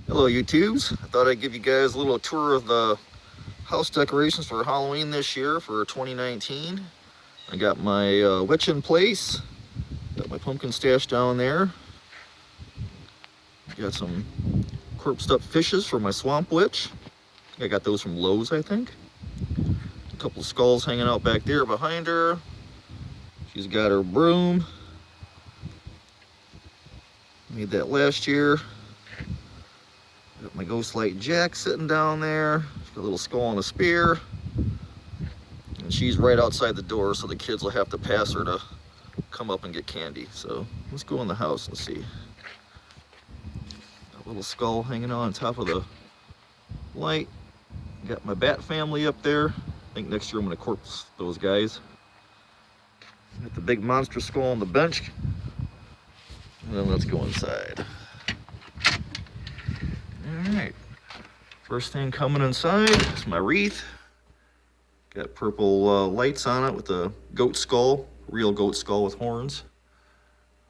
Hello YouTubes, I thought I'd give you guys a little tour of the house decorations for Halloween this year for 2019. I got my witch in place, got my pumpkin stash down there, got some corpsed up fishes for my swamp witch. I got those from Lowe's, I think. A couple of skulls hanging out back there behind her. She's got her broom. Made that last year. Got my ghost light Jack sitting down there. She's got a little skull and a spear. And she's right outside the door, so the kids will have to pass her to come up and get candy. So let's go in the house and see. A little skull hanging on top of the light. Got my bat family up there. I think next year I'm gonna corpse those guys. Got the big monster skull on the bench. And then let's go inside. All right. First thing coming inside is my wreath. Got purple lights on it with a goat skull, real goat skull with horns.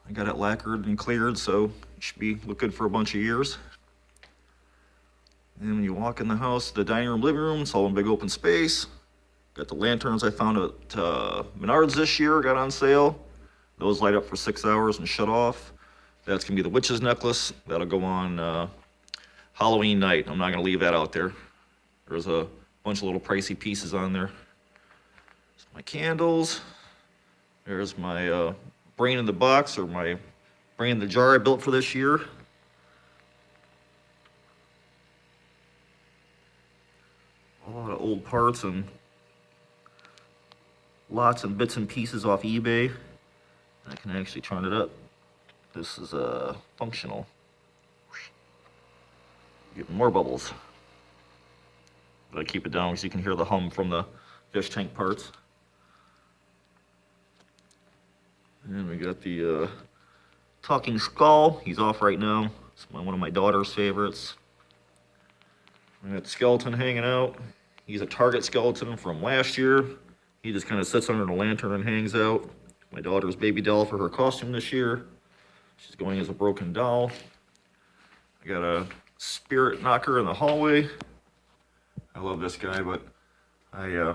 I got it lacquered and cleared, so it should look good for a bunch of years. And when you walk in the house, the dining room, living room, it's all one big open space. Got the lanterns I found at Menards this year, got on sale. Those light up for 6 hours and shut off. That's gonna be the witch's necklace. That'll go on Halloween night. I'm not gonna leave that out there. There's a bunch of little pricey pieces on there. There's my candles. There's my brain in the box, or my brain in the jar I built for this year. A lot of old parts and lots and bits and pieces off eBay. I can actually turn it up. This is functional. Getting more bubbles. But I keep it down because you can hear the hum from the fish tank parts. And we got the talking skull. He's off right now. It's one of my daughter's favorites. We got the skeleton hanging out. He's a Target skeleton from last year. He just kind of sits under the lantern and hangs out. My daughter's baby doll for her costume this year. She's going as a broken doll. I got a spirit knocker in the hallway. I love this guy, but I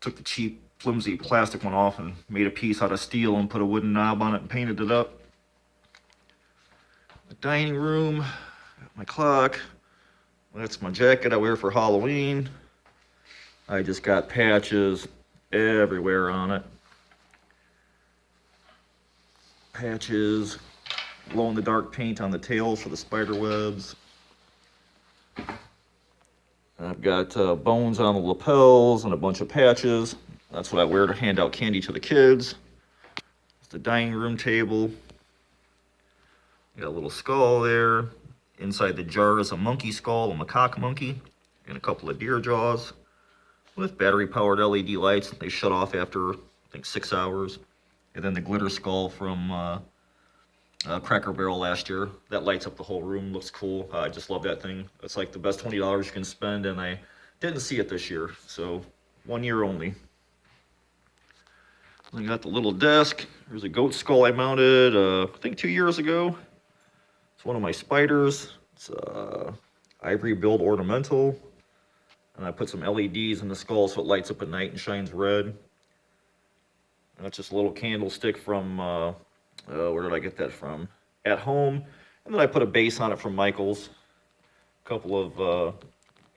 took the cheap, flimsy plastic one off and made a piece out of steel and put a wooden knob on it and painted it up. The dining room, got my clock. That's my jacket I wear for Halloween. I just got patches everywhere on it. Patches, glow-in-the-dark paint on the tails for the spider webs. I've got bones on the lapels and a bunch of patches. That's what I wear to hand out candy to the kids. It's the dining room table. Got a little skull there. Inside the jar is a monkey skull, a macaque monkey, and a couple of deer jaws with battery-powered LED lights. They shut off after, I think, 6 hours. And then the glitter skull from Cracker Barrel last year. That lights up the whole room, looks cool. I just love that thing. It's like the best $20 you can spend, and I didn't see it this year, so 1 year only. I got the little desk. There's a goat skull I mounted, I think 2 years ago. It's one of my spiders. It's ivory build ornamental. And I put some LEDs in the skull so it lights up at night and shines red. And that's just a little candlestick from, where did I get that from? At Home. And then I put a base on it from Michael's. A couple of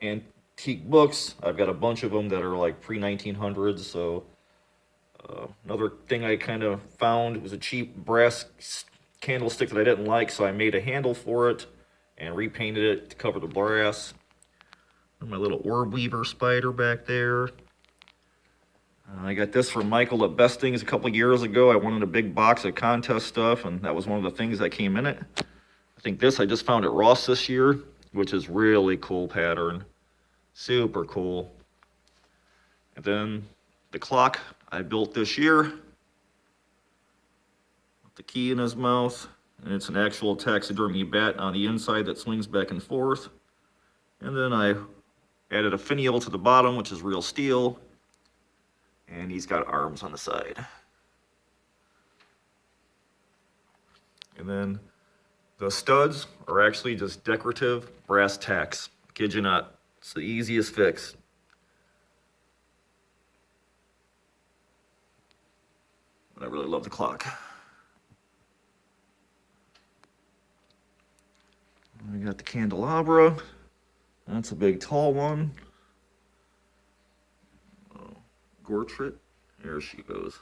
antique books. I've got a bunch of them that are like pre-1900s, so another thing I kind of found was a cheap brass candlestick that I didn't like, so I made a handle for it and repainted it to cover the brass. And my little orb weaver spider back there. I got this from Michael at Best Things a couple of years ago. I wanted a big box of contest stuff, and that was one of the things that came in it. I think this I just found at Ross this year, which is really cool pattern. Super cool. And then the clock I built this year. With the key in his mouth. And it's an actual taxidermy bat on the inside that swings back and forth. And then I added a finial to the bottom, which is real steel. And he's got arms on the side. And then The studs are actually just decorative brass tacks. Kid you not. It's the easiest fix. But I really love the clock. We got the candelabra. That's a big tall one. Oh, Gortrit. There she goes.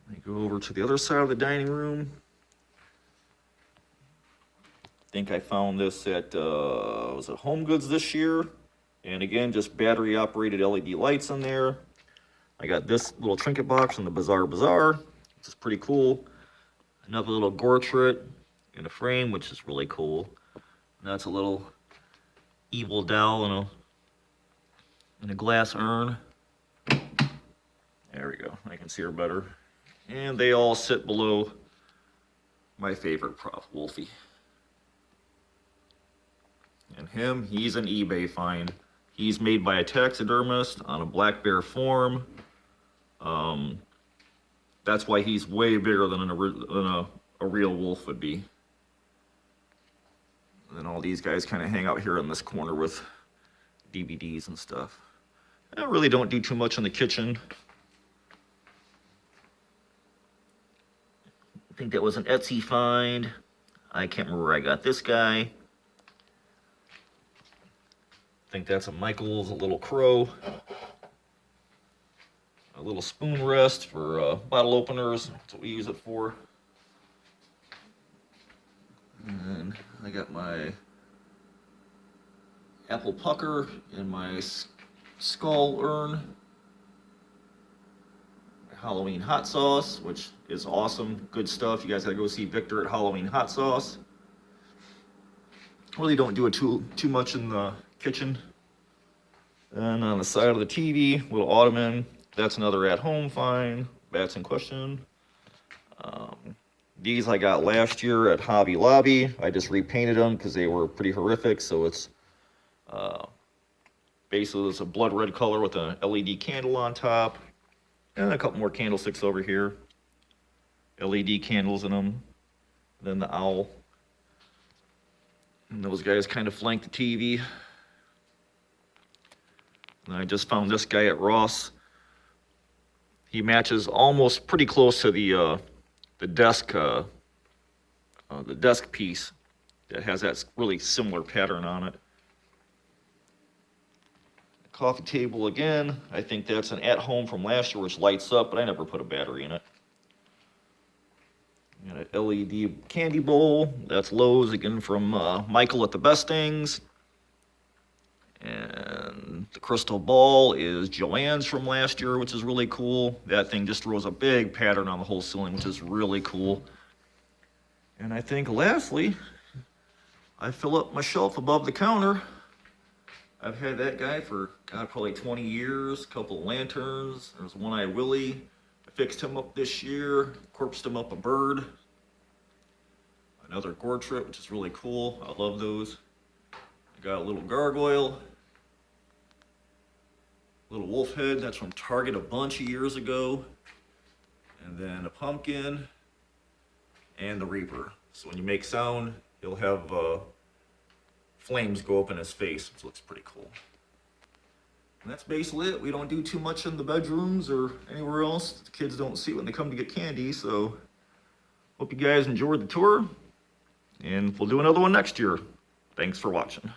I go over to the other side of the dining room. I think I found this at was it Home Goods this year, and again just battery operated LED lights in there. I got this little trinket box from the Bazaar, which is pretty cool. Another little Gortrit in a frame, which is really cool. And that's a little evil doll in a glass urn. There we go. I can see her better. And they all sit below my favorite prop, Wolfie. And him, he's an eBay find. He's made by a taxidermist on a black bear form. That's why he's way bigger than a real wolf would be. And then all these guys kind of hang out here in this corner with DVDs and stuff. I really don't do too much in the kitchen. I think that was an Etsy find. I can't remember where I got this guy. I think that's a Michael's, a little crow. A little spoon rest for bottle openers. That's what we use it for. And then I got my apple pucker in my skull urn. Halloween hot sauce, which is awesome, good stuff. You guys gotta go see Victor at Halloween Hot Sauce. Really don't do it too much in the kitchen. And on the side of the TV, little ottoman. That's another at-home find. Bats in question. These I got last year at Hobby Lobby. I just repainted them because they were pretty horrific. So it's basically it's a blood red color with an LED candle on top. And a couple more candlesticks over here. LED candles in them. Then the owl. And those guys kind of flank the TV. And I just found this guy at Ross. He matches almost pretty close to the desk piece that has that really similar pattern on it. Coffee table again. I think that's an at-home from last year, which lights up, but I never put a battery in it. Got an LED candy bowl. That's Lowe's again from Michael at the Best Things. And the crystal ball is Joanne's from last year, which is really cool. That thing just throws a big pattern on the whole ceiling, which is really cool. And I think lastly, I fill up my shelf above the counter. I've had that guy for, God, probably 20 years. A couple of lanterns. There's One-Eye Willie. I fixed him up this year. Corpsed him up a bird. Another Gortrit, which is really cool. I love those. I got a little gargoyle. Little wolf head. That's from Target a bunch of years ago. And then a pumpkin. And the Reaper. So when you make sound, he'll have flames go up in his face, which looks pretty cool. And that's basically it. We don't do too much in the bedrooms or anywhere else. The kids don't see it when they come to get candy, so hope you guys enjoyed the tour, and we'll do another one next year. Thanks for watching.